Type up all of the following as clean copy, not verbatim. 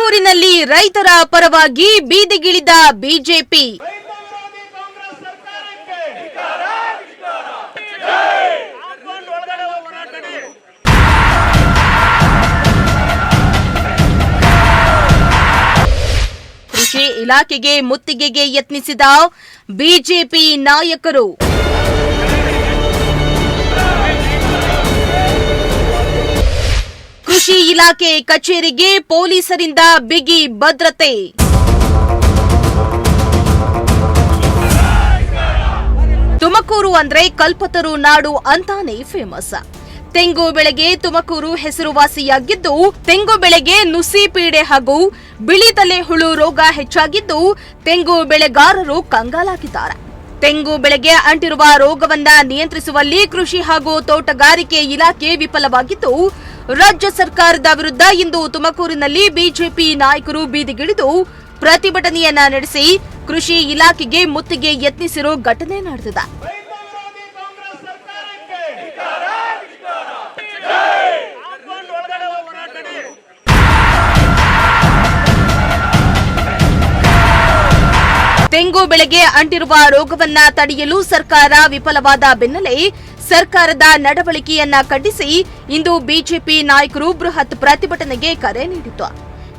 ತುಮಕೂರಿನಲ್ಲಿ ರೈತರ ಪರವಾಗಿ ಬೀದಿಗಿಳಿದ ಬಿಜೆಪಿ. ಕೃಷಿ ಇಲಾಖೆಗೆ ಮುತ್ತಿಗೆಗೆ ಯತ್ನಿಸಿದ ಬಿಜೆಪಿ ನಾಯಕರು. ಕೃಷಿ ಇಲಾಖೆ ಕಚೇರಿಗೆ ಪೊಲೀಸರಿಂದ ಬಿಗಿ ಭದ್ರತೆ. ತುಮಕೂರು ಅಂದ್ರೆ ಕಲ್ಪತರು ನಾಡು ಅಂತಾನೆ ಫೇಮಸ್. ತೆಂಗು ಬೆಳೆಗೆ ತುಮಕೂರು ಹೆಸರುವಾಸಿಯಾಗಿದ್ದು, ತೆಂಗು ಬೆಳೆಗೆ ನುಸಿ ಪೀಡೆ ಹಾಗೂ ಬಿಳಿತಲೆ ಹುಳು ರೋಗ ಹೆಚ್ಚಾಗಿದ್ದು ತೆಂಗು ಬೆಳೆಗಾರರು ಕಂಗಾಲಾಗಿದ್ದಾರೆ. ತೆಂಗು ಬೆಳೆಗೆ ಅಂಟಿರುವ ರೋಗವನ್ನ ನಿಯಂತ್ರಿಸುವಲ್ಲಿ ಕೃಷಿ ಹಾಗೂ ತೋಟಗಾರಿಕೆ ಇಲಾಖೆ ವಿಫಲವಾಗಿದ್ದು, ರಾಜ್ಯ ಸರ್ಕಾರದ ವಿರುದ್ಧ ಇಂದು ತುಮಕೂರಿನಲ್ಲಿ ಬಿಜೆಪಿ ನಾಯಕರು ಬೀದಿಗಿಳಿದು ಪ್ರತಿಭಟನೆಯನ್ನ ನಡೆಸಿ ಕೃಷಿ ಇಲಾಖೆಗೆ ಮುತ್ತಿಗೆ ಯತ್ನಿಸಿರೋ ಘಟನೆ ನಡೆದಿದೆ. ತೆಂಗು ಬೆಳೆಗೆ ಅಂಟಿರುವ ರೋಗವನ್ನ ತಡೆಯಲು ಸರ್ಕಾರ ವಿಫಲವಾದ ಬೆನ್ನಲ್ಲೇ ಸರ್ಕಾರದ ನಡವಳಿಕೆಯನ್ನ ಖಂಡಿಸಿ ಇಂದು ಬಿಜೆಪಿ ನಾಯಕರು ಬೃಹತ್ ಪ್ರತಿಭಟನೆಗೆ ಕರೆ ನೀಡಿತು.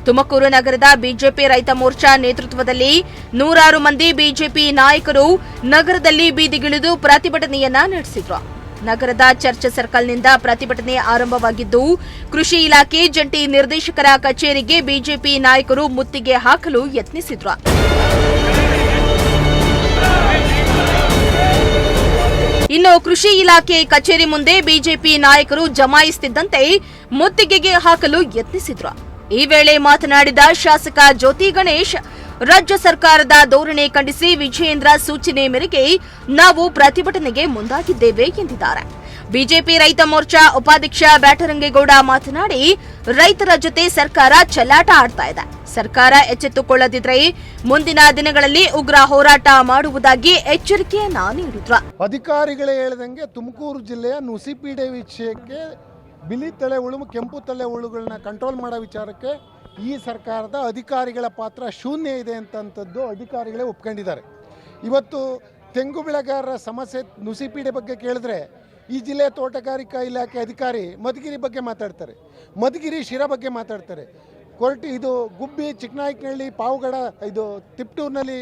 ತುಮಕೂರು ನಗರದ ಬಿಜೆಪಿ ರೈತ ಮೋರ್ಚಾ ನೇತೃತ್ವದಲ್ಲಿ ನೂರಾರು ಮಂದಿ ಬಿಜೆಪಿ ನಾಯಕರು ನಗರದಲ್ಲಿ ಬೀದಿಗಿಳಿದು ಪ್ರತಿಭಟನೆಯನ್ನ ನಡೆಸಿದ್ರು. ನಗರದ ಚರ್ಚ್ ಸರ್ಕಲ್ನಿಂದ ಪ್ರತಿಭಟನೆ ಆರಂಭವಾಗಿದ್ದು, ಕೃಷಿ ಇಲಾಖೆ ಜಂಟಿ ನಿರ್ದೇಶಕರ ಕಚೇರಿಗೆ ಬಿಜೆಪಿ ನಾಯಕರು ಮುತ್ತಿಗೆ ಹಾಕಲು ಯತ್ನಿಸಿದ್ರು. ಇನ್ನು ಕೃಷಿ ಇಲಾಖೆ ಕಚೇರಿ ಮುಂದೆ ಬಿಜೆಪಿ ನಾಯಕರು ಜಮಾಯಿಸುತ್ತಿದ್ದಂತೆ ಮುತ್ತಿಗೆಗೆ ಹಾಕಲು ಯತ್ನಿಸಿದ್ರು. ಈ ವೇಳೆ ಮಾತನಾಡಿದ ಶಾಸಕ ಜ್ಯೋತಿ ಗಣೇಶ್, ರಾಜ್ಯ ಸರ್ಕಾರದ ಧೋರಣೆ ಖಂಡಿಸಿ ವಿಜಯೇಂದ್ರ ಸೂಚನೆ ಮೇರೆಗೆ ನಾವು ಪ್ರತಿಭಟನೆಗೆ ಮುಂದಾಗಿದ್ದೇವೆ ಎಂದಿದ್ದಾರೆ. ಬಿಜೆಪಿ ರೈತ ಮೋರ್ಚಾ ಉಪಾಧ್ಯಕ್ಷ ಬ್ಯಾಟರಂಗೇಗೌಡ ಮಾತನಾಡಿ, ರೈತರ ಜೊತೆ ಸರ್ಕಾರ ಚೆಲ್ಲಾಟ ಆಡ್ತಾ ಇದೆ. ಸರ್ಕಾರ ಎಚ್ಚೆತ್ತುಕೊಳ್ಳದಿದ್ರೆ ಮುಂದಿನ ದಿನಗಳಲ್ಲಿ ಉಗ್ರ ಹೋರಾಟ ಮಾಡುವುದಾಗಿ ಎಚ್ಚರಿಕೆಯನ್ನ ನೀಡಿದ್ರು. ಅಧಿಕಾರಿಗಳೇ ಹೇಳಿದಂಗೆ ತುಮಕೂರು ಜಿಲ್ಲೆಯ ನುಸಿಪೀಡೆ ವಿಷಯಕ್ಕೆ ಬಿಳಿ ತಲೆ ಹುಳು, ಕೆಂಪು ತಲೆ ಹುಳುಗಳನ್ನ ಕಂಟ್ರೋಲ್ ಮಾಡೋ ವಿಚಾರಕ್ಕೆ ಈ ಸರ್ಕಾರದ ಅಧಿಕಾರಿಗಳ ಪಾತ್ರ ಶೂನ್ಯ ಇದೆ ಅಂತಂಥದ್ದು ಅಧಿಕಾರಿಗಳೇ ಒಪ್ಕೊಂಡಿದ್ದಾರೆ. ಇವತ್ತು ತೆಂಗು ಬೆಳೆಗಾರರ ಸಮಸ್ಯೆ ನುಸಿಪೀಡೆ ಬಗ್ಗೆ ಕೇಳಿದ್ರೆ ಈ ಜಿಲ್ಲೆಯ ತೋಟಗಾರಿಕಾ ಇಲಾಖೆ ಅಧಿಕಾರಿ ಮಧುಗಿರಿ ಬಗ್ಗೆ ಮಾತಾಡ್ತಾರೆ, ಮಧುಗಿರಿ ಶಿರಾ ಬಗ್ಗೆ ಮಾತಾಡ್ತಾರೆ. ಇದು ಗುಬ್ಬಿ, ಚಿಕ್ಕನಾಯಕನಹಳ್ಳಿ, ಪಾವಗಡ, ಇದು ತಿಪ್ಟೂರಿನಲ್ಲಿ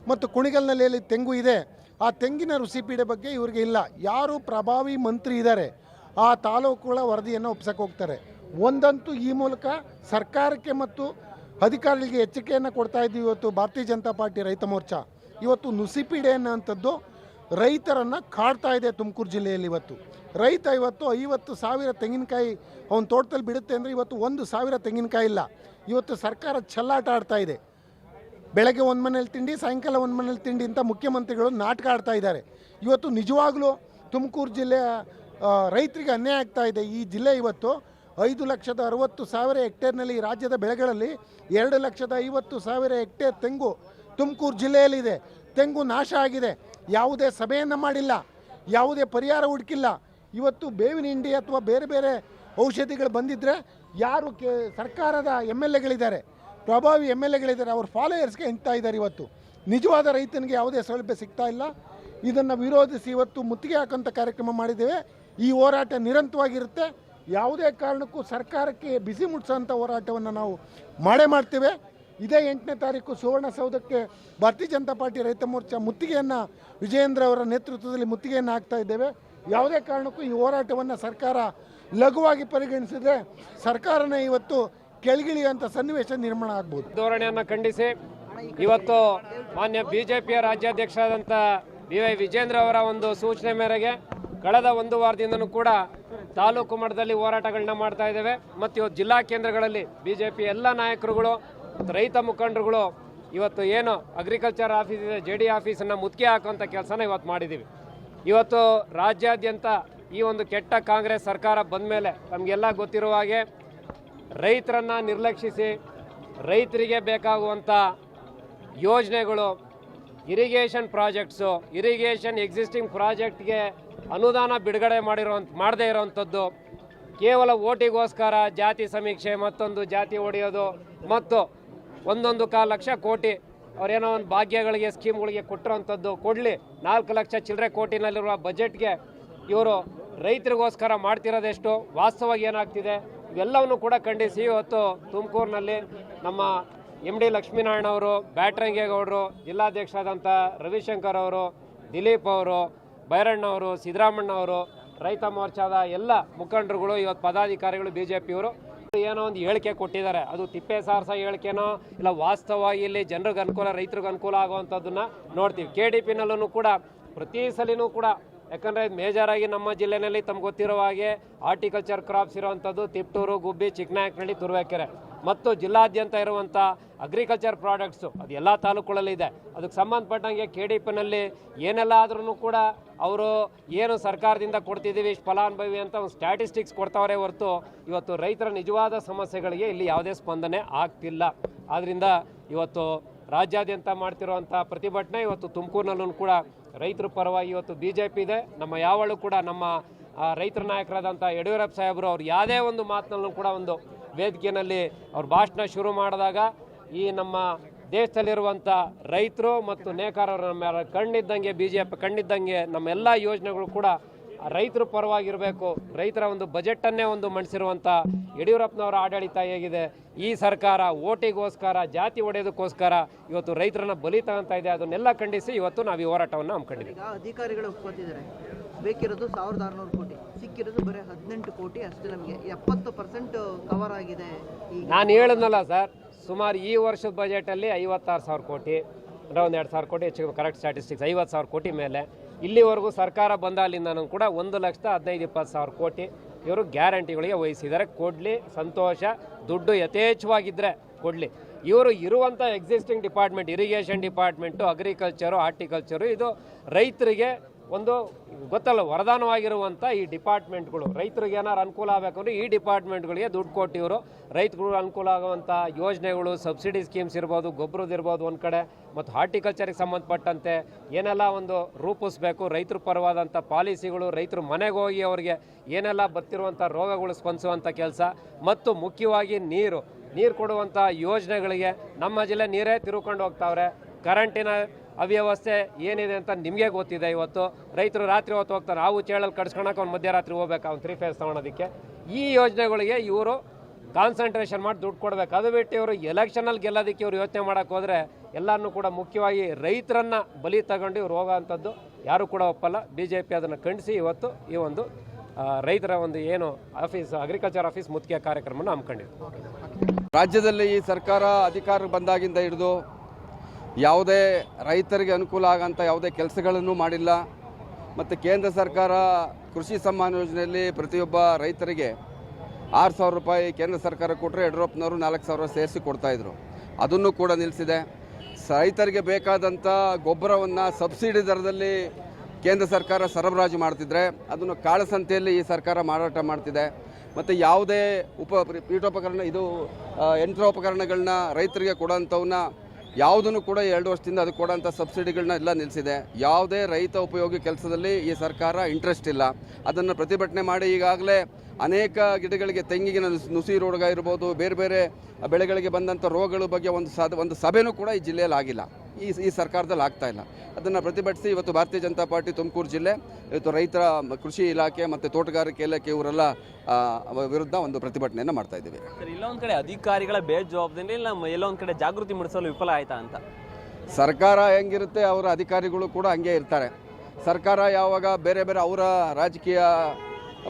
ಮತ್ತು ಕುಣಿಗಲ್ನಲ್ಲಿ ತೆಂಗು ಇದೆ. ಆ ತೆಂಗಿನ ನುಸಿಪೀಡೆ ಬಗ್ಗೆ ಇವರಿಗೆ ಇಲ್ಲ. ಯಾರು ಪ್ರಭಾವಿ ಮಂತ್ರಿ ಇದ್ದಾರೆ ಆ ತಾಲೂಕುಗಳ ವರದಿಯನ್ನು ಒಪ್ಸಕ್ಕೆ ಹೋಗ್ತಾರೆ. ಒಂದಂತೂ ಈ ಮೂಲಕ ಸರ್ಕಾರಕ್ಕೆ ಮತ್ತು ಅಧಿಕಾರಿಗಳಿಗೆ ಎಚ್ಚರಿಕೆಯನ್ನು ಕೊಡ್ತಾ ಇದ್ದೀವಿ. ಇವತ್ತು ಭಾರತೀಯ ಜನತಾ ಪಾರ್ಟಿ ರೈತ ಮೋರ್ಚಾ ಇವತ್ತು ನುಸಿಪೀಡೆ ಅನ್ನೋಂಥದ್ದು ರೈತರನ್ನು ಕಾಡ್ತಾ ಇದೆ. ತುಮಕೂರು ಜಿಲ್ಲೆಯಲ್ಲಿ ಇವತ್ತು ರೈತ 50,000 ತೆಂಗಿನಕಾಯಿ ಅವನ ತೋಟದಲ್ಲಿ ಬಿಡುತ್ತೆ ಅಂದರೆ ಇವತ್ತು 1,000 ತೆಂಗಿನಕಾಯಿ ಇಲ್ಲ. ಇವತ್ತು ಸರ್ಕಾರ ಚೆಲ್ಲಾಟ ಆಡ್ತಾ ಇದೆ. ಬೆಳಗ್ಗೆ ಒಂದು ಮನೇಲಿ ತಿಂಡಿ, ಸಾಯಂಕಾಲ ಒಂದು ಮನೇಲಿ ತಿಂಡಿ ಅಂತ ಮುಖ್ಯಮಂತ್ರಿಗಳು ನಾಟಕ ಆಡ್ತಾ ಇದ್ದಾರೆ. ಇವತ್ತು ನಿಜವಾಗ್ಲೂ ತುಮಕೂರು ಜಿಲ್ಲೆಯ ರೈತರಿಗೆ ಅನ್ಯಾಯ ಆಗ್ತಾ ಇದೆ. ಈ ಜಿಲ್ಲೆ ಇವತ್ತು 5,60,000 ಹೆಕ್ಟೇರ್ನಲ್ಲಿ ರಾಜ್ಯದ ಬೆಳೆಗಳಲ್ಲಿ 2,50,000 ಹೆಕ್ಟೇರ್ ತೆಂಗು ತುಮಕೂರು ಜಿಲ್ಲೆಯಲ್ಲಿದೆ. ತೆಂಗು ನಾಶ ಆಗಿದೆ. ಯಾವುದೇ ಸಭೆಯನ್ನು ಮಾಡಿಲ್ಲ, ಯಾವುದೇ ಪರಿಹಾರ ಹುಡುಕಿಲ್ಲ. ಇವತ್ತು ಬೇವಿನ ಹಿಂಡಿ ಅಥವಾ ಬೇರೆ ಬೇರೆ ಔಷಧಿಗಳು ಬಂದಿದ್ದರೆ ಯಾರು ಸರ್ಕಾರದ MLAಗಳಿದ್ದಾರೆ, ಪ್ರಭಾವಿ MLAಗಳಿದ್ದಾರೆ, ಅವ್ರ ಫಾಲೋಯರ್ಸ್ಗೆ ಎಂತಾ ಇದ್ದಾರೆ. ಇವತ್ತು ನಿಜವಾದ ರೈತನಿಗೆ ಯಾವುದೇ ಸೌಲಭ್ಯ ಸಿಗ್ತಾ ಇಲ್ಲ. ಇದನ್ನು ವಿರೋಧಿಸಿ ಇವತ್ತು ಮುತ್ತಿಗೆ ಹಾಕೋಂಥ ಕಾರ್ಯಕ್ರಮ ಮಾಡಿದ್ದೇವೆ. ಈ ಹೋರಾಟ ನಿರಂತರವಾಗಿರುತ್ತೆ. ಯಾವುದೇ ಕಾರಣಕ್ಕೂ ಸರ್ಕಾರಕ್ಕೆ ಬಿಸಿ ಮುಟ್ಟಿಸೋಂಥ ಹೋರಾಟವನ್ನು ನಾವು ಮಾಡ್ತೇವೆ. ಇದೇ 8ನೇ ತಾರೀಕು ಸುವರ್ಣಸೌಧಕ್ಕೆ ಭಾರತೀಯ ಜನತಾ ಪಾರ್ಟಿ ರೈತ ಮೋರ್ಚಾ ಮುತ್ತಿಗೆಯನ್ನು ವಿಜಯೇಂದ್ರ ಅವರ ನೇತೃತ್ವದಲ್ಲಿ ಮುತ್ತಿಗೆಯನ್ನು ಹಾಕ್ತಾ ಇದ್ದೇವೆ. ಯಾವುದೇ ಕಾರಣಕ್ಕೂ ಈ ಹೋರಾಟವನ್ನು ಸರ್ಕಾರ ಲಘುವಾಗಿ ಪರಿಗಣಿಸಿದರೆ ಸರ್ಕಾರನೇ ಇವತ್ತು ಕೆಳಗಿಳಿಯುವಂಥ ಸನ್ನಿವೇಶ ನಿರ್ಮಾಣ ಆಗ್ಬೋದು. ಧೋರಣೆಯನ್ನು ಖಂಡಿಸಿ ಇವತ್ತು ಮಾನ್ಯ ಬಿಜೆಪಿಯ ರಾಜ್ಯಾಧ್ಯಕ್ಷರಾದಂಥ BY ವಿಜೇಂದ್ರ ಅವರ ಒಂದು ಸೂಚನೆ ಮೇರೆಗೆ ಕಳೆದ ಒಂದು ವಾರದಿಂದನೂ ಕೂಡ ತಾಲೂಕು ಮಟ್ಟದಲ್ಲಿ ಹೋರಾಟಗಳನ್ನ ಮಾಡ್ತಾ ಇದ್ದೇವೆ. ಮತ್ತು ಇವತ್ತು ಜಿಲ್ಲಾ ಕೇಂದ್ರಗಳಲ್ಲಿ ಬಿಜೆಪಿ ಎಲ್ಲ ನಾಯಕರುಗಳು, ರೈತ ಮುಖಂಡರುಗಳು ಇವತ್ತು ಏನು ಅಗ್ರಿಕಲ್ಚರ್ ಆಫೀಸ್ ಇದೆ, JD ಆಫೀಸನ್ನು ಮುತ್ತಿಗೆ ಹಾಕುವಂಥ ಕೆಲಸನ ಇವತ್ತು ಮಾಡಿದ್ದೀವಿ. ಇವತ್ತು ರಾಜ್ಯಾದ್ಯಂತ ಈ ಒಂದು ಕೆಟ್ಟ ಕಾಂಗ್ರೆಸ್ ಸರ್ಕಾರ ಬಂದ ಮೇಲೆ ನಮಗೆಲ್ಲ ಗೊತ್ತಿರುವ ಹಾಗೆ ರೈತರನ್ನು ನಿರ್ಲಕ್ಷಿಸಿ ರೈತರಿಗೆ ಬೇಕಾಗುವಂಥ ಯೋಜನೆಗಳು, ಇರಿಗೇಷನ್ ಪ್ರಾಜೆಕ್ಟ್ಸು, ಇರಿಗೇಷನ್ ಎಕ್ಸಿಸ್ಟಿಂಗ್ ಪ್ರಾಜೆಕ್ಟ್ಗೆ ಅನುದಾನ ಬಿಡುಗಡೆ ಮಾಡದೇ ಇರೋವಂಥದ್ದು, ಕೇವಲ ಓಟಿಗೋಸ್ಕರ ಜಾತಿ ಸಮೀಕ್ಷೆ ಮತ್ತೊಂದು ಜಾತಿ ಹೊಡೆಯೋದು ಮತ್ತು 1.25 ಲಕ್ಷ ಕೋಟಿ ಅವರೇನೋ ಒಂದು ಭಾಗ್ಯಗಳಿಗೆ ಸ್ಕೀಮ್ಗಳಿಗೆ ಕೊಟ್ಟಿರೋಂಥದ್ದು ಕೊಡಲಿ 4 ಲಕ್ಷ ಚಿಲ್ಲರೆ ಕೋಟಿನಲ್ಲಿರುವ ಬಜೆಟ್ಗೆ ಇವರು ರೈತರಿಗೋಸ್ಕರ ಮಾಡ್ತಿರೋದೆಷ್ಟು, ವಾಸ್ತವವಾಗಿ ಏನಾಗ್ತಿದೆ ಇವೆಲ್ಲವನ್ನು ಕೂಡ ಖಂಡಿಸಿ ಇವತ್ತು ತುಮಕೂರಿನಲ್ಲಿ ನಮ್ಮ MD ಲಕ್ಷ್ಮೀನಾರಾಯಣ ಅವರು, ಬ್ಯಾಟ್ರಂಗೇಗೌಡರು, ಜಿಲ್ಲಾಧ್ಯಕ್ಷರಾದಂಥ ರವಿಶಂಕರ್ ಅವರು, ದಿಲೀಪ್ ಅವರು, ಬೈರಣ್ಣ ಅವರು, ಸಿದ್ದರಾಮಣ್ಣ ಅವರು, ರೈತ ಮೋರ್ಚಾದ ಎಲ್ಲ ಮುಖಂಡರುಗಳು, ಇವತ್ತು ಪದಾಧಿಕಾರಿಗಳು, BJPಯವರು ಏನೋ ಒಂದು ಹೇಳಿಕೆ ಕೊಟ್ಟಿದ್ದಾರೆ. ಅದು ತಿಪ್ಪೆ ಸಾರಸ ಹೇಳಿಕೆನೋ ಇಲ್ಲ ವಾಸ್ತವವಾಗಿ ಇಲ್ಲಿ ಜನರಿಗೆ ಅನುಕೂಲ, ರೈತರಿಗೆ ಅನುಕೂಲ ಆಗುವಂಥದ್ದನ್ನು ನೋಡ್ತೀವಿ. KDPನಲ್ಲೂ ಕೂಡ ಪ್ರತಿ ಸಲಿನೂ ಕೂಡ, ಯಾಕಂದರೆ ಮೇಜರಾಗಿ ನಮ್ಮ ಜಿಲ್ಲೆಯಲ್ಲಿ ತಮ್ಗೆ ಗೊತ್ತಿರೋ ಹಾಗೆ ಹಾರ್ಟಿಕಲ್ಚರ್ ಕ್ರಾಪ್ಸ್ ಇರುವಂಥದ್ದು ತಿಪ್ಟೂರು, ಗುಬ್ಬಿ, ಚಿಕ್ಕನಾಯಕನಹಳ್ಳಿ, ತುರುವೇಕೆರೆ ಮತ್ತು ಜಿಲ್ಲಾದ್ಯಂತ ಇರುವಂಥ ಅಗ್ರಿಕಲ್ಚರ್ ಪ್ರಾಡಕ್ಟ್ಸು ಅದು ಎಲ್ಲ ತಾಲೂಕುಗಳಲ್ಲಿದೆ. ಅದಕ್ಕೆ ಸಂಬಂಧಪಟ್ಟಂಗೆ KDPನಲ್ಲಿ ಏನೆಲ್ಲ ಆದ್ರೂ ಕೂಡ ಅವರು ಏನು ಸರ್ಕಾರದಿಂದ ಕೊಡ್ತಿದ್ದೀವಿ ಇಷ್ಟು ಫಲಾನುಭವಿ ಅಂತ ಒಂದು ಸ್ಟ್ಯಾಟಿಸ್ಟಿಕ್ಸ್ ಕೊಡ್ತಾವರೇ ಹೊರತು ಇವತ್ತು ರೈತರ ನಿಜವಾದ ಸಮಸ್ಯೆಗಳಿಗೆ ಇಲ್ಲಿ ಯಾವುದೇ ಸ್ಪಂದನೆ ಆಗ್ತಿಲ್ಲ. ಆದ್ದರಿಂದ ಇವತ್ತು ರಾಜ್ಯಾದ್ಯಂತ ಮಾಡ್ತಿರುವಂಥ ಪ್ರತಿಭಟನೆ ಇವತ್ತು ತುಮಕೂರಿನಲ್ಲೂ ಕೂಡ ರೈತರ ಪರವಾಗಿ ಇವತ್ತು BJP ಇದೆ. ನಮ್ಮ ಯಾವಳು ಕೂಡ ನಮ್ಮ ರೈತರ ನಾಯಕರಾದಂಥ ಯಡಿಯೂರಪ್ಪ ಸಾಹೇಬರು ಅವ್ರು ಯಾವುದೇ ಒಂದು ಮಾತಿನಲ್ಲೂ ಕೂಡ ಒಂದು ವೇದಿಕೆಯಲ್ಲಿ ಅವ್ರ ಭಾಷಣ ಶುರು ಮಾಡಿದಾಗ ಈ ನಮ್ಮ ದೇಶದಲ್ಲಿರುವಂಥ ರೈತರು ಮತ್ತು ನೇಕಾರರು ನಮ್ಮ ಕಣ್ಣಿದ್ದಂಗೆ BJP ಕಣ್ಣಿದ್ದಂಗೆ ನಮ್ಮೆಲ್ಲ ಯೋಜನೆಗಳು ಕೂಡ ರೈತರ ಪರವಾಗಿರಬೇಕು. ರೈತರ ಒಂದು ಬಜೆಟನ್ನೇ ಒಂದು ಮಂಡಿಸಿರುವಂಥ ಯಡಿಯೂರಪ್ಪನವರ ಆಡಳಿತ ಹೇಗಿದೆ, ಈ ಸರ್ಕಾರ ಓಟಿಗೋಸ್ಕರ ಜಾತಿ ಹೊಡೆಯೋದಕ್ಕೋಸ್ಕರ ಇವತ್ತು ರೈತರನ್ನ ಬಲಿ ತಗೊಂತಾ ಇದೆ. ಅದನ್ನೆಲ್ಲ ಖಂಡಿಸಿ ಇವತ್ತು ನಾವು ಈ ಹೋರಾಟವನ್ನು ಹಮ್ಮಿಕೊಂಡಿದ್ದೀವಿ. ಈಗ ಅಧಿಕಾರಿಗಳು ಒಪ್ಕೊತಿದ್ದಾರೆ, ಬೇಕಿರೋದು 1600 ಕೋಟಿ, ಸಿಕ್ಕಿರೋದು ಬರೀ 18 ಕೋಟಿ ಅಷ್ಟೇ. ನಮಗೆ 70% ಕವರ್ ಆಗಿದೆ. ನಾನು ಹೇಳಿದ್ನಲ್ಲ ಸರ್, ಸುಮಾರು ಈ ವರ್ಷದ ಬಜೆಟಲ್ಲಿ 56,000 ಕೋಟಿ, ಅಂದರೆ ಒಂದು 2,000 ಕೋಟಿ ಹೆಚ್ಚು, ಕರೆಕ್ಟ್ ಸ್ಟ್ಯಾಟಿಸ್ಟಿಕ್ಸ್ 50,000 ಕೋಟಿ ಮೇಲೆ ಇಲ್ಲಿವರೆಗೂ ಸರ್ಕಾರ ಬಂದಾಲಿಂದನೂ ಕೂಡ 1,15,20,000 ಕೋಟಿ ಇವರು ಗ್ಯಾರಂಟಿಗಳಿಗೆ ವಹಿಸಿದ್ದಾರೆ. ಕೊಡಲಿ, ಸಂತೋಷ. ದುಡ್ಡು ಯಥೇಚ್ಛವಾಗಿದ್ದರೆ ಕೊಡಲಿ. ಇವರು ಇರುವಂಥ existing department, irrigation department, agriculture, horticulture, ಇದು ರೈತರಿಗೆ ಒಂದು ಗೊತ್ತಲ್ಲ ವರದಾನವಾಗಿರುವಂಥ ಈ ಡಿಪಾರ್ಟ್ಮೆಂಟ್ಗಳು. ರೈತರಿಗೆ ಏನಾರು ಅನುಕೂಲ ಆಗಬೇಕಂದ್ರೆ ಈ ಡಿಪಾರ್ಟ್ಮೆಂಟ್ಗಳಿಗೆ ದುಡ್ಡು ಕೊಟ್ಟಿವರು ರೈತರುಗಳು ಅನುಕೂಲ ಆಗುವಂಥ ಯೋಜನೆಗಳು, ಸಬ್ಸಿಡಿ ಸ್ಕೀಮ್ಸ್ ಇರ್ಬೋದು, ಗೊಬ್ಬರದಿರ್ಬೋದು ಒಂದು ಕಡೆ, ಮತ್ತು ಹಾರ್ಟಿಕಲ್ಚರ್ಗೆ ಸಂಬಂಧಪಟ್ಟಂತೆ ಏನೆಲ್ಲ ಒಂದು ರೂಪಿಸಬೇಕು, ರೈತರ ಪರವಾದಂಥ ಪಾಲಿಸಿಗಳು, ರೈತರು ಮನೆಗೆ ಹೋಗಿ ಅವರಿಗೆ ಏನೆಲ್ಲ ಬರ್ತಿರುವಂಥ ರೋಗಗಳು ಸ್ಪಂದಿಸುವಂಥ ಕೆಲಸ, ಮತ್ತು ಮುಖ್ಯವಾಗಿ ನೀರು ಕೊಡುವಂಥ ಯೋಜನೆಗಳಿಗೆ ನಮ್ಮ ಜಿಲ್ಲೆ ನೀರೇ ತಿರುಕೊಂಡು ಹೋಗ್ತಾವ್ರೆ. ಕರೆಂಟಿನ ಅವ್ಯವಸ್ಥೆ ಏನಿದೆ ಅಂತ ನಿಮಗೆ ಗೊತ್ತಿದೆ. ಇವತ್ತು ರೈತರು ರಾತ್ರಿ ಹೊತ್ತು ಹೋಗ್ತಾರೆ, ಹಾವು ಚೇಳಲ್ಲಿ ಕಡ್ಸ್ಕೊಳಕ್ಕೆ ಅವ್ನು ಮಧ್ಯರಾತ್ರಿ ಹೋಗ್ಬೇಕು, ಅವ್ನು 3 ಫೇಸ್ ತೊಗೊಳೋದಕ್ಕೆ. ಈ ಯೋಜನೆಗಳಿಗೆ ಇವರು ಕಾನ್ಸಂಟ್ರೇಷನ್ ಮಾಡಿ ದುಡ್ಡು ಕೊಡಬೇಕು. ಅದು ಬಿಟ್ಟು ಇವರು ಎಲೆಕ್ಷನಲ್ಲಿ ಗೆಲ್ಲೋದಕ್ಕೆ ಇವರು ಯೋಚನೆ ಮಾಡೋಕ್ಕೆ ಹೋದರೆ ಎಲ್ಲರನ್ನೂ ಕೂಡ ಮುಖ್ಯವಾಗಿ ರೈತರನ್ನು ಬಲಿ ತಗೊಂಡು ಇವ್ರು ಹೋಗೋವಂಥದ್ದು ಯಾರು ಕೂಡ ಒಪ್ಪಲ್ಲ. BJP ಅದನ್ನು ಖಂಡಿಸಿ ಇವತ್ತು ಈ ಒಂದು ರೈತರ ಒಂದು ಏನು ಆಫೀಸ್, ಅಗ್ರಿಕಲ್ಚರ್ ಆಫೀಸ್ ಮುತ್ತಿಗೆ ಕಾರ್ಯಕ್ರಮವನ್ನು ಹಮ್ಮಿಕೊಂಡಿದೆ. ರಾಜ್ಯದಲ್ಲಿ ಈ ಸರ್ಕಾರ ಅಧಿಕಾರ ಬಂದಾಗಿಂದ ಹಿಡಿದು ಯಾವುದೇ ರೈತರಿಗೆ ಅನುಕೂಲ ಆಗೋಂಥ ಯಾವುದೇ ಕೆಲಸಗಳನ್ನು ಮಾಡಿಲ್ಲ. ಮತ್ತು ಕೇಂದ್ರ ಸರ್ಕಾರ ಕೃಷಿ ಸಮ್ಮಾನ ಯೋಜನೆಯಲ್ಲಿ ಪ್ರತಿಯೊಬ್ಬ ರೈತರಿಗೆ 6,000 ರೂಪಾಯಿ ಕೇಂದ್ರ ಸರ್ಕಾರ ಕೊಟ್ಟರೆ ಯಡಿಯೂರಪ್ಪನವರು 4,000 ಸೇರಿಸಿ ಕೊಡ್ತಾಯಿದ್ರು. ಅದನ್ನು ಕೂಡ ನಿಲ್ಲಿಸಿದೆ. ರೈತರಿಗೆ ಬೇಕಾದಂಥ ಗೊಬ್ಬರವನ್ನು ಸಬ್ಸಿಡಿ ದರದಲ್ಲಿ ಕೇಂದ್ರ ಸರ್ಕಾರ ಸರಬರಾಜು ಮಾಡ್ತಿದ್ರೆ ಅದನ್ನು ಕಾಳಸಂತೆಯಲ್ಲಿ ಈ ಸರ್ಕಾರ ಮಾರಾಟ ಮಾಡ್ತಿದೆ. ಮತ್ತು ಯಾವುದೇ ಪೀಠೋಪಕರಣ, ಇದು ಯಂತ್ರೋಪಕರಣಗಳನ್ನ ರೈತರಿಗೆ ಕೊಡೋಂಥವನ್ನ ಯಾವುದನ್ನು ಕೂಡ 2 ವರ್ಷದಿಂದ ಅದು ಕೊಡೋಂಥ ಸಬ್ಸಿಡಿಗಳನ್ನ ಎಲ್ಲ ನಿಲ್ಲಿಸಿದೆ. ಯಾವುದೇ ರೈತ ಉಪಯೋಗಿ ಕೆಲಸದಲ್ಲಿ ಈ ಸರ್ಕಾರ ಇಂಟ್ರೆಸ್ಟ್ ಇಲ್ಲ. ಅದನ್ನು ಪ್ರತಿಭಟನೆ ಮಾಡಿ ಈಗಾಗಲೇ ಅನೇಕ ಗಿಡಗಳಿಗೆ, ತೆಂಗಿಗೆ ನುಸಿ ರೋಗ ಇರ್ಬೋದು, ಬೇರೆ ಬೇರೆ ಬೆಳೆಗಳಿಗೆ ಬಂದಂಥ ರೋಗಗಳ ಬಗ್ಗೆ ಒಂದು ಸಭೆನೂ ಕೂಡ ಈ ಜಿಲ್ಲೆಯಲ್ಲಿ ಆಗಿಲ್ಲ, ಈ ಸರ್ಕಾರದಲ್ಲಿ ಆಗ್ತಾ ಇಲ್ಲ. ಅದನ್ನು ಪ್ರತಿಭಟಿಸಿ ಇವತ್ತು ಭಾರತೀಯ ಜನತಾ ಪಾರ್ಟಿ ತುಮಕೂರು ಜಿಲ್ಲೆ ಇವತ್ತು ರೈತರ, ಕೃಷಿ ಇಲಾಖೆ ಮತ್ತು ತೋಟಗಾರಿಕೆ ಇಲಾಖೆ ಇವರೆಲ್ಲ ವಿರುದ್ಧ ಒಂದು ಪ್ರತಿಭಟನೆಯನ್ನು ಮಾಡ್ತಾ ಇದ್ದೀವಿ. ಸರ್, ಇಲ್ಲೊಂದು ಕಡೆ ಅಧಿಕಾರಿಗಳ ಬೇಜವಾಬ್ದಾರಿ ಇಲ್ಲ, ಎಲ್ಲೊಂದು ಕಡೆ ಜಾಗೃತಿ ಮೂಡಿಸಲು ವಿಫಲ ಆಯ್ತಾ ಅಂತ? ಸರ್ಕಾರ ಹೆಂಗಿರುತ್ತೆ ಅವರ ಅಧಿಕಾರಿಗಳು ಕೂಡ ಹಂಗೆ ಇರ್ತಾರೆ. ಸರ್ಕಾರ ಯಾವಾಗ ಬೇರೆ ಬೇರೆ ಅವರ ರಾಜಕೀಯ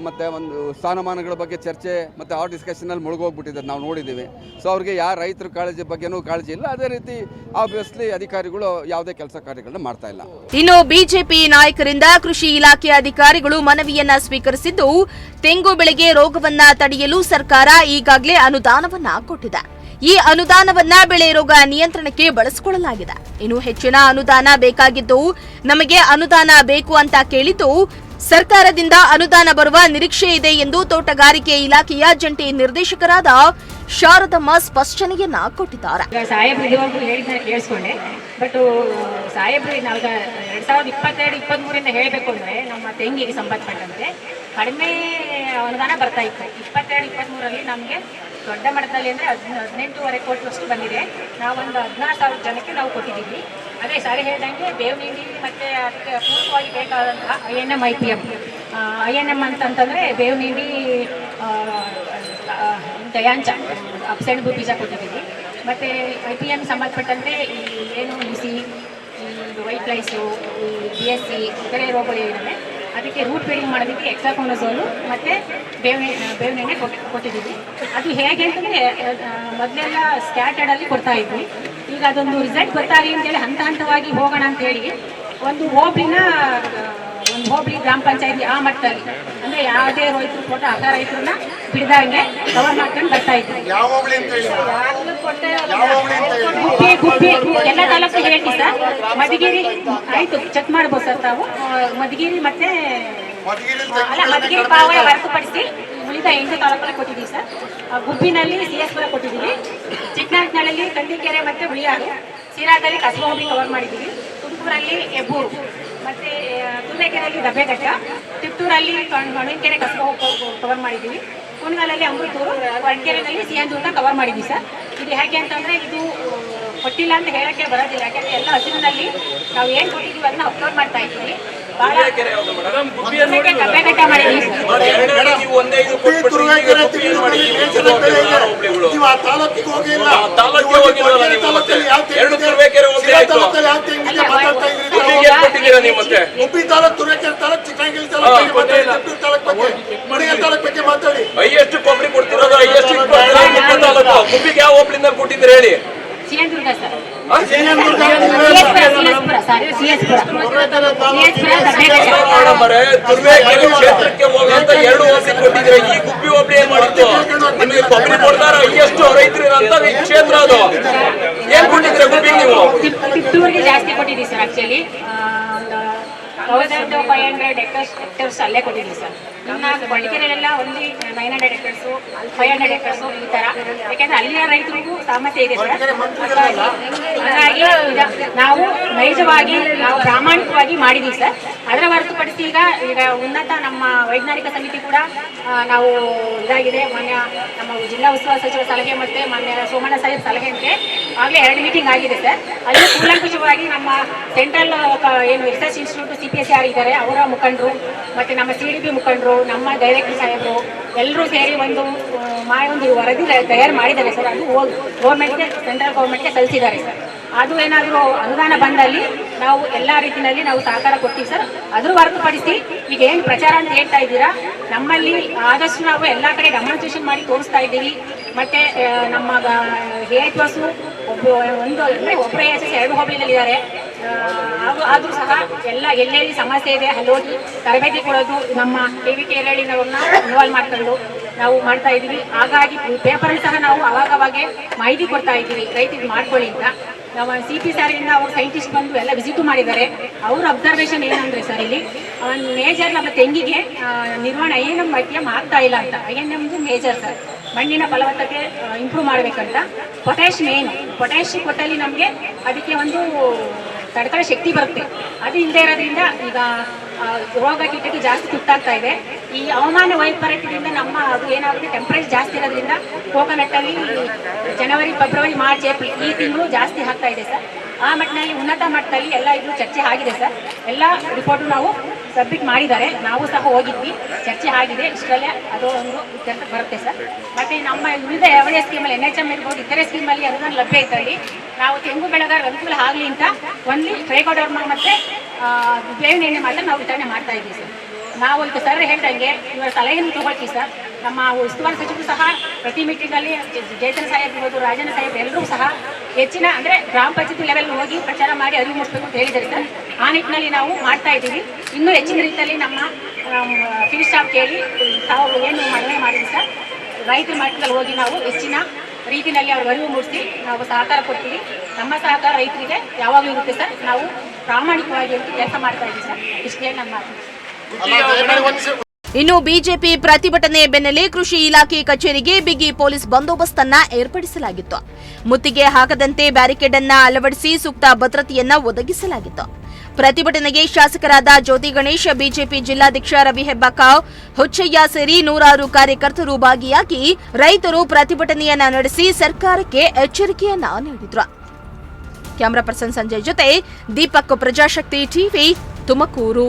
ಮತ್ತು ಒಂದು ಸ್ಥಾನಮಾನಗಳ ಬಗ್ಗೆ ಚರ್ಚೆ ಮತ್ತು ಆ ಡಿಸ್ಕಷನಲ್ಲಿ ಮುಳುಗೋಗ್ಬಿಟ್ಟಿದ್ದಾರೆ, ನಾವು ನೋಡಿದ್ದೀವಿ. ಸೊ ಅವ್ರಿಗೆ ಯಾರು ರೈತರ ಕಾಳಜಿ ಬಗ್ಗೆನೂ ಕಾಳಜಿ ಇಲ್ಲ. ಅದೇ ರೀತಿ ಆಬ್ವಿಯಸ್ಲಿ ಅಧಿಕಾರಿಗಳು ಯಾವುದೇ ಕೆಲಸ ಕಾರ್ಯಗಳನ್ನ ಮಾಡ್ತಾ ಇಲ್ಲ. ಇನ್ನು BJP ನಾಯಕರಿಂದ ಕೃಷಿ ಇಲಾಖೆ ಅಧಿಕಾರಿಗಳು ಮನವಿಯನ್ನ ಸ್ವೀಕರಿಸಿದ್ದು, ತೆಂಗು ಬೆಳೆಗೆ ರೋಗವನ್ನ ತಡೆಯಲು ಸರ್ಕಾರ ಈಗಾಗಲೇ ಅನುದಾನವನ್ನ ಕೊಟ್ಟಿದೆ. ಈ ಅನುದಾನವನ್ನ ಬೆಳೆ ರೋಗ ನಿಯಂತ್ರಣಕ್ಕೆ ಬಳಸಿಕೊಳ್ಳಲಾಗಿದೆ. ಇನ್ನು ಹೆಚ್ಚಿನ ಅನುದಾನ ಬೇಕಾಗಿದ್ದು, ನಮಗೆ ಅನುದಾನ ಬೇಕು ಅಂತ ಕೇಳಿದ್ದು ಸರ್ಕಾರದಿಂದ ಅನುದಾನ ಬರುವ ನಿರೀಕ್ಷೆ ಇದೆ ಎಂದು ತೋಟಗಾರಿಕೆ ಇಲಾಖೆಯ ಜಂಟಿ ನಿರ್ದೇಶಕರಾದ ಶಾರದಮ್ಮ ಸ್ಪಷ್ಟನೆಯನ್ನ ಕೊಟ್ಟಿದ್ದಾರೆ. ಸಾಹೇಬ್ರು ಇದುವರೆಗೂ ಹೇಳಿದ್ದನ್ನ ಕೇಳಿಸ್ಕೊಂಡೆ. ಬಟ್ ಸಾಹೇಬ್ರು ನಾವು 2022-23 ಹೇಳಬೇಕು ಅಂದ್ರೆ ನಮ್ಮ ತೆಂಗಿಗೆ ಸಂಬಂಧಪಟ್ಟಂತೆ ಕಡಿಮೆ ಅನುದಾನ ಬರ್ತಾ ಇತ್ತು. 22-23 ನಮಗೆ ದೊಡ್ಡ ಮಟ್ಟದಲ್ಲಿ ಅಂದರೆ 18.5 ಕೋಟಿಯಷ್ಟು ಬಂದಿದೆ. ನಾವೊಂದು 16,000 ಜನಕ್ಕೆ ನಾವು ಕೊಟ್ಟಿದ್ದೀವಿ. ಅದೇ ಸರಿ ಹೇಳ್ದಂಗೆ ಬೇವಿನಿಂಡಿ ಮತ್ತು ಅದಕ್ಕೆ ಪೂರ್ವವಾಗಿ ಬೇಕಾದಂತಹ INM IPM ಅಂತಂದರೆ ಬೇವಿನಿಂಡಿ ದಯಾಂಚ ಅಪ್ಸೆಣಬು ಬೀಜ ಕೊಟ್ಟಿದ್ದೀವಿ. ಮತ್ತು IPM ಸಂಬಂಧಪಟ್ಟಂತೆ ಏನು ನುಸಿ, ವೈಟ್ ಲೈಸು, BSc ಇತರೆ ರೋಗಗಳು ಏನಿದೆ ಅದಕ್ಕೆ ರೂಟ್ ಫೀಡಿಂಗ್ ಮಾಡೋದಕ್ಕೆ ಎಕ್ಸಾಕೋನಜೋಲು ಮತ್ತು ಬೇವಿನೆಣ್ಣೆ ಕೊಟ್ಟಿದ್ದೀವಿ. ಅದು ಹೇಗೆ ಅಂತಂದರೆ ಮೊದಲೆಲ್ಲ ಸ್ಕ್ಯಾಟರ್ಡಲ್ಲಿ ಕೊಡ್ತಾ ಇದ್ವಿ. ಈಗ ಅದೊಂದು ರಿಸಲ್ಟ್ ಗೊತ್ತಾಗಲಿ ಅಂತೇಳಿ ಹಂತವಾಗಿ ಹೋಗೋಣ ಅಂತೇಳಿ ಒಂದು ಹೋಬಳಿ ಗ್ರಾಮ ಪಂಚಾಯತಿ ಆ ಮಟ್ಟದಲ್ಲಿ ಅಂದರೆ ಯಾವುದೇ ರೈತರು ಫೋಟೋ ಅರ್ಧ ರೈತರನ್ನ ಬಿಡ್ದಂಗೆ ಕವರ್ ಮಾಡ್ಕೊಂಡು ಬರ್ತಾ ಇದ್ವಿ. ಗುಬ್ಬಿ ಎಲ್ಲ ತಾಲೂಕು ಹೇಳ್ತೀವಿ ಸರ್. ಮಧುಗಿರಿ ಆಯಿತು, ಚೆಕ್ ಮಾಡ್ಬೋದು ಸರ್ ತಾವು. ಮಧುಗಿರಿ ಮತ್ತೆ ಮಧುಗಿರಿ ಪಾವಯ ಹೊರತುಪಡಿಸಿ ಉಳಿದ 8 ತಾಲೂಕಲ್ಲಿ ಕೊಟ್ಟಿದ್ದೀವಿ ಸರ್. ಗುಬ್ಬಿನಲ್ಲಿ CS ಕೊಟ್ಟಿದ್ದೀವಿ. ಚಿಕ್ಕನಾಯಕನಹಳ್ಳಿ, ಕಂದಿಕೆರೆ ಮತ್ತು ಹುಳಿಯಾರು, ಸಿರಾದಲ್ಲಿ ಕಸಬಾ ಹೋಬಳಿ ಕವರ್ ಮಾಡಿದ್ದೀವಿ. ತುಮಕೂರಲ್ಲಿ ಹೆಬ್ಬೂರು ಮತ್ತು ತುರುವೇಕೆರೆಯಲ್ಲಿ ದಬ್ಬೆಘಟ್ಟ, ತಿಪ್ಟೂರಲ್ಲಿ ಹೊಳಕೆರೆ ಕಸಬಾ ಕವರ್ ಮಾಡಿದ್ದೀವಿ. ಕುಣಗಲಲ್ಲಿ ಅಮೃತೂರು, ಹೊಳಕೆರೆಯಲ್ಲಿ ಸಿಂಧೂರನ್ನ ಕವರ್ ಮಾಡಿದ್ದೀವಿ ಸರ್. ಇದು ಹೇಗೆ ಅಂತಂದರೆ ಇದು ಕೊಟ್ಟಿಲ್ಲ ಅಂತ ಹೇಳೋಕ್ಕೆ ಬರೋದಿಲ್ಲ. ಯಾಕೆಂದರೆ ಎಲ್ಲ ಹಸಿರಿನಲ್ಲಿ ನಾವು ಏನು ಕೊಟ್ಟಿದ್ದೀವಿ ಅದನ್ನ ಅಪ್ಲೋಡ್ ಮಾಡ್ತಾ ಇದ್ದೀವಿ. ಭಾಳ ದಬ್ಬೆಘಟ್ಟ ಮಾಡಿದ್ದೀವಿ ಸರ್. ಹೈಯೆಸ್ಟ್ ಕೊಬ್ಬರಿ ಕೊಡ್ತಿರೋದು ಗುಬ್ಬಿಗೆ ಯಾವ ಹೋಬಳಿಯಿಂದ ಕೊಟ್ಟಿದ್ದೀರಿ ಹೇಳಿ? ಸಿಂಧೂರ್ಗ ಸರ್. ತುರುವೇಕೆರೆ ಕ್ಷೇತ್ರಕ್ಕೆ ಹೋಗುವಂತ 2 ಹೋಬಳಿ ಕೊಟ್ಟಿದ್ರೆ ಈ ಗುಬ್ಬಿ ಹೋಬಳಿ ಏನ್ ಮಾಡಿತ್ತು? ನಿಮಗೆ ಕೊಬ್ಬರಿ ಕೊಡ್ತಾರ ಹೈಯೆಸ್ಟ್ ರೈತರು ಅಂತ ಕ್ಷೇತ್ರ ಅದು. ಏನ್ ಕೊಟ್ಟಿದ್ರೆ ಗುಬ್ಬಿಗೆ ನೀವು? ತಿಪ್ಟೂರಿಗೆ ಜಾಸ್ತಿ ಕೊಟ್ಟಿದ್ದೀವಿ ಸರ್. ಆಕ್ಚುಲಿ 1500 ಹೆಕ್ಟರ್ಸ್ ಅಲ್ಲೇ ಕೊಟ್ಟಿದ್ದೀವಿ ಸರ್. ಇನ್ನು ಹೊಳಕೆರೆಯಲ್ಲೆಲ್ಲ ಓನ್ಲಿ 900 ಹೆಕ್ಟರ್ಸು, 500 ಹೆಕ್ಟರ್ಸು ಈ ಥರ. ಯಾಕೆಂದರೆ ಅಲ್ಲಿನ ರೈತರಿಗೂ ಸಾಮರ್ಥ್ಯ ಇದೆ ಸರ್. ಹಾಗಾಗಿ ನಾವು ನೈಜವಾಗಿ ನಾವು ಪ್ರಾಮಾಣಿಕವಾಗಿ ಮಾಡಿದ್ದೀವಿ ಸರ್. ಅದರ ಹೊರತುಪಡಿಸಿ ಈಗ ಉನ್ನತ ನಮ್ಮ ವೈಜ್ಞಾನಿಕ ಸಮಿತಿ ಕೂಡ ನಾವು ಇದಾಗಿದೆ. ಮಾನ್ಯ ನಮ್ಮ ಜಿಲ್ಲಾ ಉಸ್ತುವಾರಿ ಸಚಿವರ ಸಲಹೆ ಮತ್ತು ಮಾನ್ಯ ಸೋಮಣ್ಣ ಸಾಹೇಬ್ ಸಲಹೆಯಂತೆ ಆಗಲೇ 2 ಮೀಟಿಂಗ್ ಆಗಿದೆ ಸರ್. ಅಲ್ಲಿ ಕೂಲಂಕುಷವಾಗಿ ನಮ್ಮ ಸೆಂಟ್ರಲ್ ಏನು ರಿಸರ್ಚ್ ಇನ್ಸ್ಟಿಟ್ಯೂಟ್ CPSR ಇದ್ದಾರೆ ಅವರ ಮುಖಂಡರು ಮತ್ತು ನಮ್ಮ CDB ಮುಖಂಡರು, ನಮ್ಮ ಡೈರೆಕ್ಟರ್ ಸಾಹೇಬರು ಎಲ್ಲರೂ ಸೇರಿ ಒಂದು ವರದಿ ತಯಾರು ಮಾಡಿದ್ದಾರೆ ಸರ್. ಅದು ಗೌರ್ಮೆಂಟ್ಗೆ, ಸೆಂಟ್ರಲ್ ಗೌರ್ಮೆಂಟ್ಗೆ ಸಲ್ಲಿಸಿದ್ದಾರೆ ಸರ್. ಅದು ಏನಾದರೂ ಅನುದಾನ ಬಂದಲ್ಲಿ ನಾವು ಎಲ್ಲ ರೀತಿಯಲ್ಲಿ ನಾವು ಸಹಕಾರ ಕೊಡ್ತೀವಿ ಸರ್. ಅದ್ರ ಹೊರತುಪಡಿಸಿ ಈಗ ಏನು ಪ್ರಚಾರ ಅಂತ ಹೇಳ್ತಾ ಇದ್ದೀರಾ, ನಮ್ಮಲ್ಲಿ ಆದಷ್ಟು ನಾವು ಎಲ್ಲ ಕಡೆ ಡೆಮಾನ್ಸ್ಟ್ರೇಷನ್ ಮಾಡಿ ತೋರಿಸ್ತಾ ಇದ್ದೀವಿ. ಮತ್ತು ನಮ್ಮ ಹೇಟ್ವಸು ಒಬ್ಬರೇ ASS 2 ಹೋಬಳಿನಲ್ಲಿದ್ದಾರೆ. ಆದರೂ ಸಹ ಎಲ್ಲೆಲ್ಲಿ ಸಮಸ್ಯೆ ಇದೆ ಅಲ್ಲೋಗಿ ತರಬೇತಿ ಕೊಡೋದು, ನಮ್ಮ KVK ಕೇರಳಿನವ್ರನ್ನ ಇನ್ವಾಲ್ವ್ ಮಾಡ್ಕೊಂಡು ನಾವು ಮಾಡ್ತಾ ಇದ್ದೀವಿ. ಹಾಗಾಗಿ ಪೇಪರಲ್ಲಿ ಸಹ ನಾವು ಅವಾಗವಾಗೆ ಮಾಹಿತಿ ಕೊಡ್ತಾ ಇದ್ದೀವಿ ರೈತರಿಗೆ ಮಾಡ್ಕೊಳ್ಳಿ ಅಂತ. ನಮ್ಮ CPSR ಇಂದ ಅವರು ಸೈಂಟಿಸ್ಟ್ ಬಂದು ಎಲ್ಲ ವಿಸಿಟ್ ಮಾಡಿದ್ದಾರೆ. ಅವ್ರ ಅಬ್ಸರ್ವೇಷನ್ ಏನಂದರೆ ಸರ್, ಇಲ್ಲಿ ಮೇಜರ್ ನಮ್ಮ ತೆಂಗಿಗೆ ನಿರ್ವಹಣೆ INM IPM ಆಗ್ತಾ ಇಲ್ಲ ಅಂತ. INM major sir. ಮಣ್ಣಿನ ಫಲವತ್ತತೆ ಇಂಪ್ರೂವ್ ಮಾಡಬೇಕಂತ. ಪೊಟ್ಯಾಶ್ ಮೇನ್, ಪೊಟ್ಯಾಶ್ ಕೊಟ್ಟಲ್ಲಿ ನಮಗೆ ಅದಕ್ಕೆ ಒಂದು ತಡ್ಕೊಳ್ಳೋ ಶಕ್ತಿ ಬರುತ್ತೆ. ಅದು ಇಲ್ಲದೆ ಇರೋದ್ರಿಂದ ಈಗ ರೋಗ ಕೀಟಕ್ಕೆ ಜಾಸ್ತಿ ತುತ್ತಾಗ್ತಾ ಇದೆ. ಈ ಹವಾಮಾನ ವೈಪರೀತ್ಯದಿಂದ ನಮ್ಮ ಅದು ಏನಾಗುತ್ತೆ, ಟೆಂಪ್ರೇಚರ್ ಜಾಸ್ತಿ ಇರೋದ್ರಿಂದ ಕೋಕೋನಟ್ಟಲ್ಲಿ ಜನವರಿ, ಫೆಬ್ರವರಿ, ಮಾರ್ಚ್, ಏಪ್ರಿಲ್ ಈ ತಿಂಗಳು ಜಾಸ್ತಿ ಆಗ್ತಾ ಇದೆ ಸರ್. ಆ ಮಟ್ಟಿನಲ್ಲಿ ಉನ್ನತ ಮಟ್ಟದಲ್ಲಿ ಎಲ್ಲ ಇದು ಚರ್ಚೆ ಆಗಿದೆ ಸರ್. ಎಲ್ಲ ರಿಪೋರ್ಟು ನಾವು ಸಬ್ಮಿಟ್ ಮಾಡಿದ್ದಾರೆ. ನಾವು ಸಹ ಹೋಗಿದ್ವಿ, ಚರ್ಚೆ ಆಗಿದೆ. ಇಷ್ಟರಲ್ಲೇ ಅದು ಒಂದು ಇತ್ಯರ್ಥ ಬರುತ್ತೆ ಸರ್. ಮತ್ತು ನಮ್ಮ ಉಳಿದ ಯಾವುದೇ ಸ್ಕೀಮಲ್ಲಿ NHM ಇರ್ಬೋದು, ಇತರೆ ಸ್ಕೀಮಲ್ಲಿ ಅನುದಾನ ಲಭ್ಯ ಇದ್ದಲ್ಲಿ ನಾವು ತೆಂಗು ಬೆಳೆಗಾರ ಅನುಕೂಲ ಆಗಲಿ ಅಂತ ಓನ್ಲಿ ಟ್ರೈಕೋಡರ್ಮಾ ಮತ್ತು ಬೇವಿನ ಎಣ್ಣೆ ಮಾತ್ರ ನಾವು ವಿತರಣೆ ಮಾಡ್ತಾ ಇದ್ದೀವಿ ಸರ್. ನಾವು ಈಗ ಸರ್ ಹೇಳ್ದಂಗೆ ಇವರ ಸಲಹೆಯನ್ನು ತಗೊಳ್ತೀವಿ ಸರ್. ನಮ್ಮ ಉಸ್ತುವಾರಿ ಸಚಿವರು ಸಹ ಪ್ರತಿ ಮೀಟಿಂಗಲ್ಲಿ ಜಯಚಂದ್ರ ಸಾಹೇಬ್ ಇರ್ಬೋದು, ರಾಜೇಂದ್ರ ಸಾಹೇಬ್ ಎಲ್ಲರೂ ಸಹ ಹೆಚ್ಚಿನ ಅಂದರೆ ಗ್ರಾಮ ಪಂಚಾಯತಿ ಲೆವೆಲ್ ಹೋಗಿ ಪ್ರಚಾರ ಮಾಡಿ ಅರಿವು ಮೂಡಿಸಬೇಕು ಅಂತ ಹೇಳಿದ್ದಾರೆ ಸರ್. ಆ ನಿಟ್ಟಿನಲ್ಲಿ ನಾವು ಮಾಡ್ತಾ ಇದ್ದೀವಿ. ಇನ್ನೂ ಹೆಚ್ಚಿನ ರೀತಿಯಲ್ಲಿ ನಮ್ಮ ಫೀಲ್ಡ್ ಸ್ಟಾಫ್ ಕೇಳಿ ತಾವು ಏನು ಮನವಿ ಮಾಡಿದ್ವಿ ಸರ್, ರೈತರ ಮಟ್ಟದಲ್ಲಿ ಹೋಗಿ ನಾವು ಹೆಚ್ಚಿನ ರೀತಿಯಲ್ಲಿ ಅವ್ರಿಗೆ ಅರಿವು ಮೂಡಿಸಿ ನಾವು ಸಹಕಾರ ಕೊಡ್ತೀವಿ. ನಮ್ಮ ಸಹಕಾರ ರೈತರಿಗೆ ಯಾವಾಗಲೂ ಇರುತ್ತೆ ಸರ್. ನಾವು ಪ್ರಾಮಾಣಿಕವಾಗಿ ಕೆಲಸ ಮಾಡ್ತಾ ಇದ್ದೀವಿ ಸರ್. ಇಷ್ಟೇ ನಮ್ಮ ಮಾತು. ಇನ್ನು ಬಿಜೆಪಿ ಪ್ರತಿಭಟನೆ ಬೆನ್ನಲ್ಲೇ ಕೃಷಿ ಇಲಾಖೆ ಕಚೇರಿಗೆ ಬಿಗಿ ಪೊಲೀಸ್ ಬಂದೋಬಸ್ತ್ ಅನ್ನ ಏರ್ಪಡಿಸಲಾಗಿತ್ತು. ಮುತ್ತಿಗೆ ಹಾಕದಂತೆ ಬ್ಯಾರಿಕೇಡ್ ಅನ್ನ ಅಳವಡಿಸಿ ಸೂಕ್ತ ಭದ್ರತೆಯನ್ನ ಒದಗಿಸಲಾಗಿತ್ತು. ಪ್ರತಿಭಟನೆಗೆ ಶಾಸಕರಾದ ಜ್ಯೋತಿ ಗಣೇಶ್, ಬಿಜೆಪಿ ಜಿಲ್ಲಾಧ್ಯಕ್ಷ ರವಿ ಹೆಬ್ಬಾಕಾವ್, ಹುಚ್ಚಯ್ಯ ಸೇರಿ ನೂರಾರು ಕಾರ್ಯಕರ್ತರು ಭಾಗಿಯಾಗಿ ರೈತರು ಪ್ರತಿಭಟನೆಯನ್ನ ನಡೆಸಿ ಸರ್ಕಾರಕ್ಕೆ ಎಚ್ಚರಿಕೆಯನ್ನ ನೀಡಿದ್ರು. ಕ್ಯಾಮರಾ ಪರ್ಸನ್ ಸಂಜಯ್ ಜೊತೆ ದೀಪಕ್, ಪ್ರಜಾಶಕ್ತಿ ಟಿವಿ, ತುಮಕೂರು.